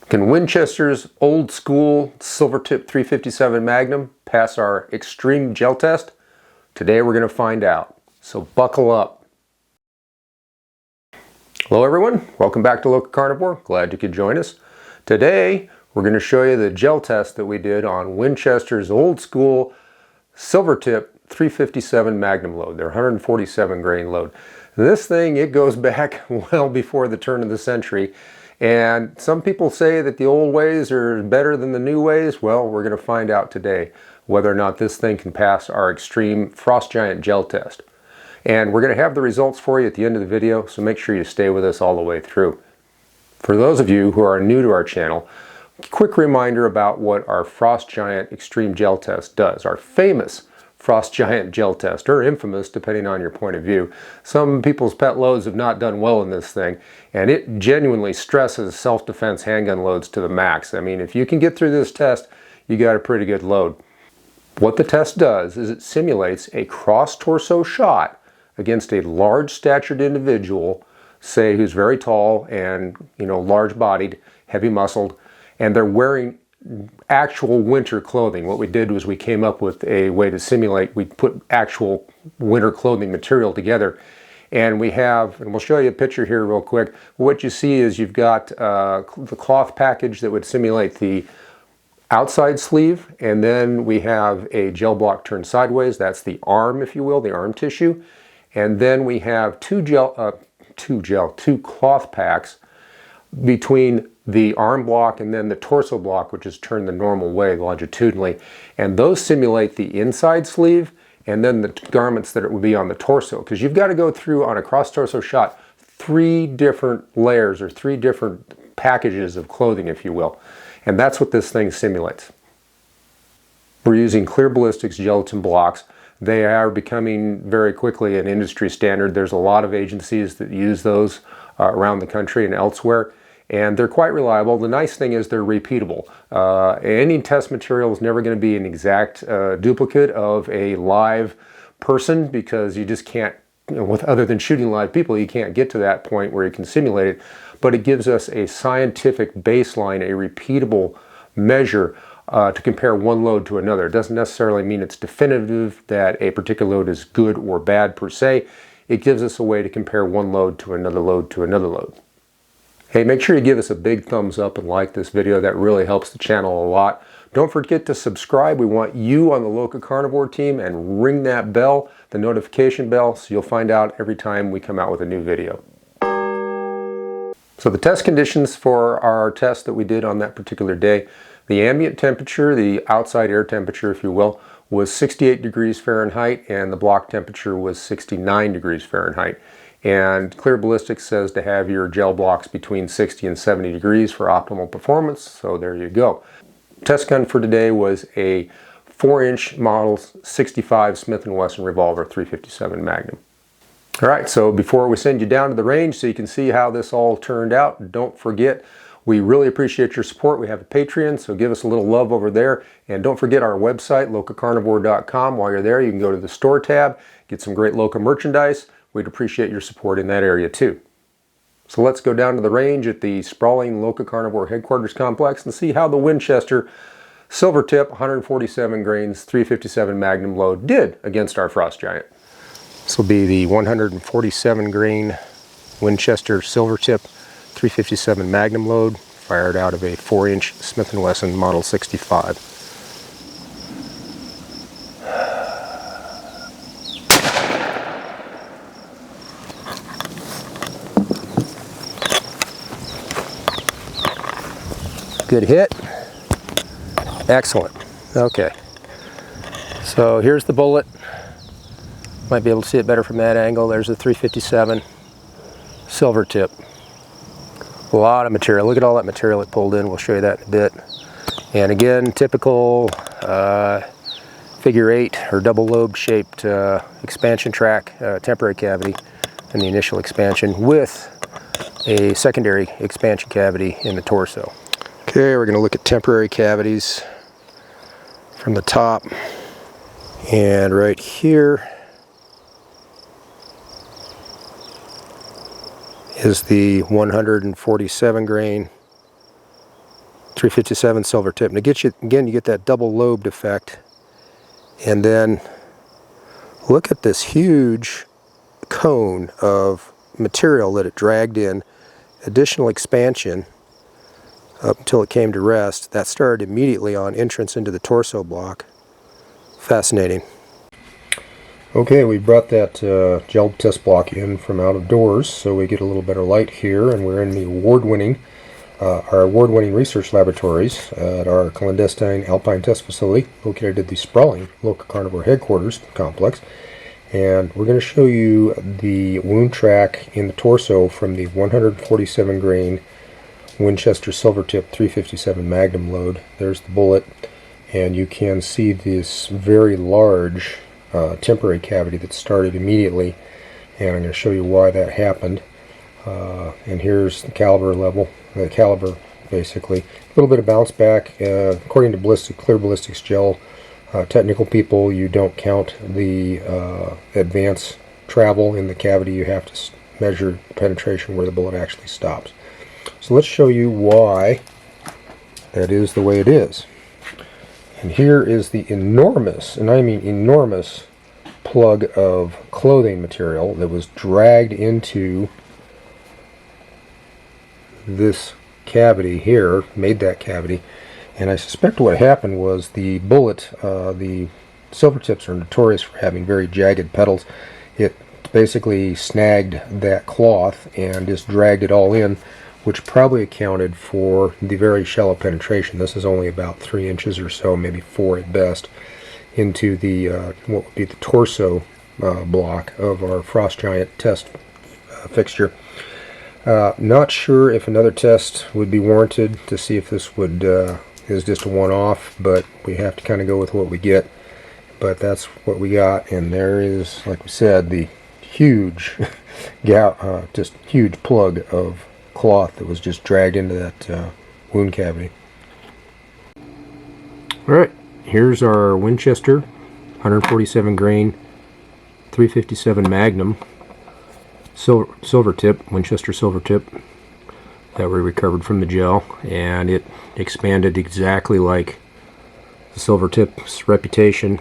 Can Winchester's old school Silver Tip 357 Magnum pass our extreme gel test? Today we're going to find out, so buckle up. Hello everyone, welcome back to LocaCarnivore. Glad you could join us. Today we're going to show you the gel test that we did on Winchester's old school Silver Tip 357 Magnum load, their 147 grain load. This thing, it goes back well before the turn of the century. And some people say that the old ways are better than the new ways. Well, we're going to find out today whether or not this thing can pass our extreme frost giant gel test. And we're going to have the results for you at the end of the video, so make sure you stay with us all the way through. For those of you who are new to our channel, quick reminder about what our frost giant extreme gel test does. Our famous frost giant gel test, or infamous depending on your point of view. Some people's pet loads have not done well in this thing, and it genuinely stresses self-defense handgun loads to the max. I mean, if you can get through this test, you got a pretty good load. What the test does is it simulates a cross-torso shot against a large-statured individual, say who's very tall and, large-bodied, heavy-muscled, and they're wearing actual winter clothing. What we did was we came up with a way to simulate. We put actual winter clothing material together, and we have, and we'll show you a picture here real quick. What you see is you've got the cloth package that would simulate the outside sleeve, and then we have a gel block turned sideways. That's the arm, if you will, the arm tissue. And then we have two cloth packs between the arm block and then the torso block, which is turned the normal way longitudinally, and those simulate the inside sleeve and then the garments that it would be on the torso, because you've got to go through on a cross torso shot 3 different layers or 3 different packages of clothing, if you will, and that's what this thing simulates. We're using clear ballistics gelatin blocks. They are becoming very quickly an industry standard. There's a lot of agencies that use those around the country and elsewhere, and they're quite reliable. The nice thing is they're repeatable. Any test material is never going to be an exact duplicate of a live person, because you just can't, other than shooting live people, you can't get to that point where you can simulate it. But it gives us a scientific baseline, a repeatable measure to compare one load to another. It doesn't necessarily mean it's definitive that a particular load is good or bad per se. It gives us a way to compare one load to another load to another load. Hey, make sure you give us a big thumbs up and like this video. That really helps the channel a lot. Don't forget to subscribe. We want you on the LocaCarnivore team, and ring that bell, the notification bell, so you'll find out every time we come out with a new video. So the test conditions for our test that we did on that particular day, the ambient temperature, the outside air temperature, if you will, was 68 degrees Fahrenheit, and the block temperature was 69 degrees Fahrenheit. And Clear Ballistics says to have your gel blocks between 60 and 70 degrees for optimal performance, so there you go. Test gun for today was a 4-inch model 65 Smith & Wesson revolver 357 Magnum. All right, so before we send you down to the range so you can see how this all turned out, don't forget, we really appreciate your support. We have a Patreon, so give us a little love over there. And don't forget our website, LocaCarnivore.com. While you're there, you can go to the store tab, get some great Loca merchandise. We'd appreciate your support in that area too. So let's go down to the range at the sprawling LocaCarnivore headquarters complex and see how the Winchester Silver Tip 147 grains 357 Magnum load did against our frost giant. This will be the 147 grain Winchester Silver Tip 357 Magnum load, fired out of a 4-inch Smith & Wesson Model 65. Good hit. Excellent. Okay. So here's the bullet. Might be able to see it better from that angle. There's the 357 Silver Tip. A lot of material. Look at all that material it pulled in. We'll show you that in a bit. And again, typical figure 8 or double lobe shaped expansion track, temporary cavity in the initial expansion with a secondary expansion cavity in the torso. Okay, we're going to look at temporary cavities from the top, and right here is the 147 grain 357 silver tip. And it gets you, again, you get that double lobed effect. And then look at this huge cone of material that it dragged in. Additional expansion up until it came to rest. That started immediately on entrance into the torso block. Fascinating. Okay, we brought that gel test block in from out of doors so we get a little better light here, and we're in the our award-winning research laboratories at our clandestine alpine test facility located at the sprawling LocaCarnivore headquarters complex. And we're going to show you the wound track in the torso from the 147 grain Winchester Silver Tip 357 Magnum load. There's the bullet, and you can see this very large temporary cavity that started immediately, and I'm going to show you why that happened. And here's the caliber level, the caliber basically. A little bit of bounce back. According to clear ballistics gel technical people, you don't count the advance travel in the cavity. You have to measure penetration where the bullet actually stops. So let's show you why that is the way it is. And here is the enormous, and I mean enormous, plug of clothing material that was dragged into this cavity here, made that cavity. And I suspect what happened was the bullet, the silver tips are notorious for having very jagged petals. It basically snagged that cloth and just dragged it all in, which probably accounted for the very shallow penetration. This is only about 3 inches or so, maybe 4 at best, into the what would be the torso block of our Frost Giant test fixture. Not sure if another test would be warranted to see if this would is just a one-off, but we have to kind of go with what we get. But that's what we got, and there is, like we said, the huge, just huge plug of cloth that was just dragged into that wound cavity. Alright, here's our Winchester 147 grain 357 Magnum silver tip, Winchester silver tip, that we recovered from the gel, and it expanded exactly like the silver tip's reputation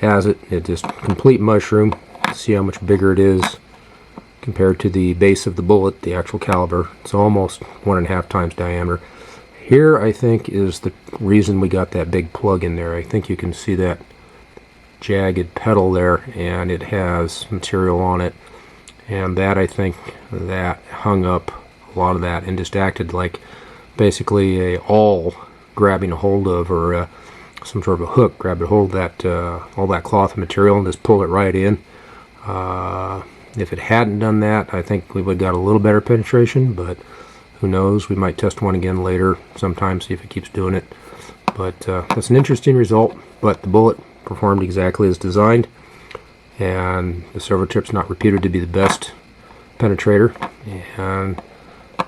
has it. It just complete mushroom. See how much bigger it is compared to the base of the bullet, the actual caliber. It's almost 1.5 times diameter. Here, I think, is the reason we got that big plug in there. I think you can see that jagged petal there, and it has material on it, and that, I think, that hung up a lot of that and just acted like basically a awl grabbing a hold of, or some sort of a hook grabbed a hold of that all that cloth material and just pulled it right in. If it hadn't done that, I think we would have got a little better penetration, but who knows? We might test one again later sometime, see if it keeps doing it. But that's an interesting result, but the bullet performed exactly as designed, and the silver tip's not reputed to be the best penetrator, and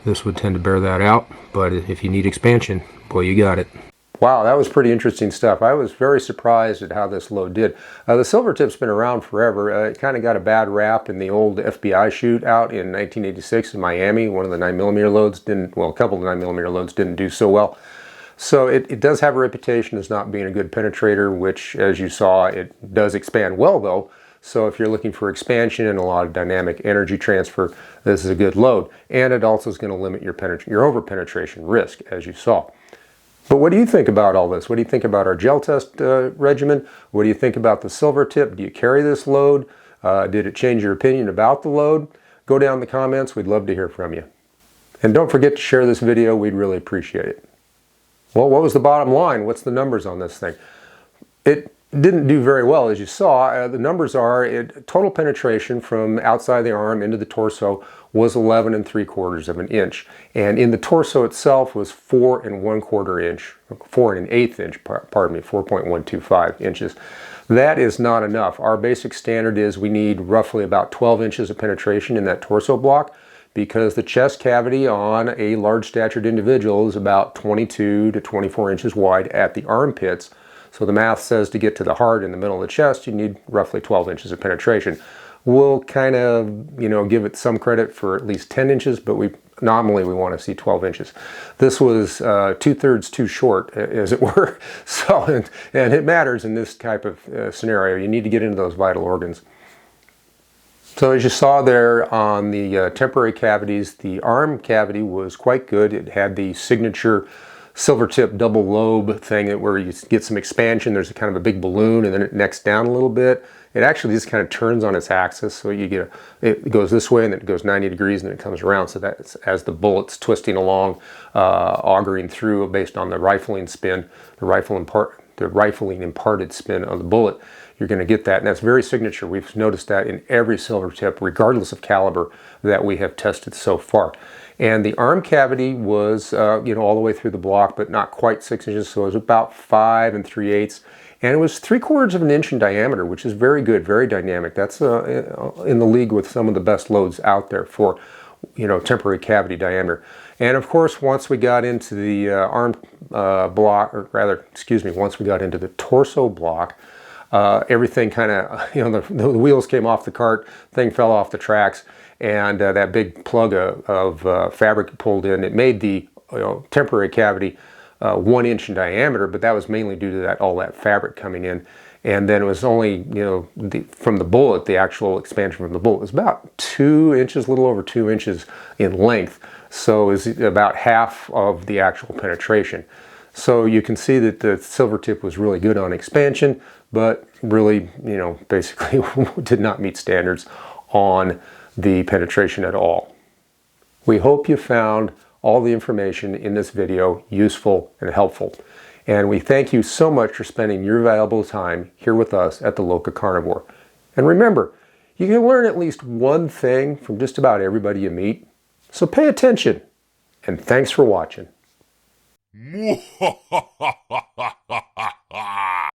this would tend to bear that out. But if you need expansion, boy, you got it. Wow, that was pretty interesting stuff. I was very surprised at how this load did. The silver tip's been around forever. It kind of got a bad rap in the old FBI shootout in 1986 in Miami. One of the 9mm loads didn't, well, a couple of 9mm loads didn't do so well. So it does have a reputation as not being a good penetrator, which, as you saw, it does expand well, though. So if you're looking for expansion and a lot of dynamic energy transfer, this is a good load. And it also is going to limit your over-penetration risk, as you saw. But what do you think about all this? What do you think about our gel test regimen? What do you think about the silver tip? Do you carry this load? Did it change your opinion about the load? Go down in the comments. We'd love to hear from you. And don't forget to share this video. We'd really appreciate it. Well, what was the bottom line? What's the numbers on this thing? It didn't do very well, as you saw. The numbers are total penetration from outside the arm into the torso was 11 3/4 inch, and in the torso itself was 4 1/4 inch, 4 1/8 inch, pardon me, 4.125 inches. That is not enough. Our basic standard is we need roughly about 12 inches of penetration in that torso block, because the chest cavity on a large statured individual is about 22 to 24 inches wide at the armpits. So the math says to get to the heart in the middle of the chest, you need roughly 12 inches of penetration. We'll kind of, give it some credit for at least 10 inches, but normally we want to see 12 inches. This was 2/3 too short, as it were. So, and it matters in this type of scenario. You need to get into those vital organs. So as you saw there on the temporary cavities, the arm cavity was quite good. It had the signature silver tip double lobe thing where you get some expansion. There's a kind of a big balloon and then it necks down a little bit. It actually just kind of turns on its axis, so you get it goes this way and then it goes 90 degrees and then it comes around. So that's as the bullet's twisting along, auguring through based on the rifling spin, the rifling imparted spin of the bullet. You're going to get that, and that's very signature. We've noticed that in every silver tip, regardless of caliber, that we have tested so far. And the arm cavity was, all the way through the block, but not quite 6 inches, so it was about 5 3/8. And it was 3/4 of an inch in diameter, which is very good, very dynamic. That's in the league with some of the best loads out there for, temporary cavity diameter. And of course, once we got into the arm block, or rather, once we got into the torso block, everything kind of, the wheels came off the cart, thing fell off the tracks, and that big plug of fabric pulled in. It made the temporary cavity 1 inch in diameter, but that was mainly due to all that fabric coming in. And then it was only, from the bullet, the actual expansion from the bullet was about 2 inches, a little over 2 inches in length. So it's about half of the actual penetration. So you can see that the silver tip was really good on expansion, but really, basically did not meet standards on the penetration at all. We hope you found all the information in this video useful and helpful. And we thank you so much for spending your valuable time here with us at the LocaCarnivore. And remember, you can learn at least one thing from just about everybody you meet. So pay attention, and thanks for watching.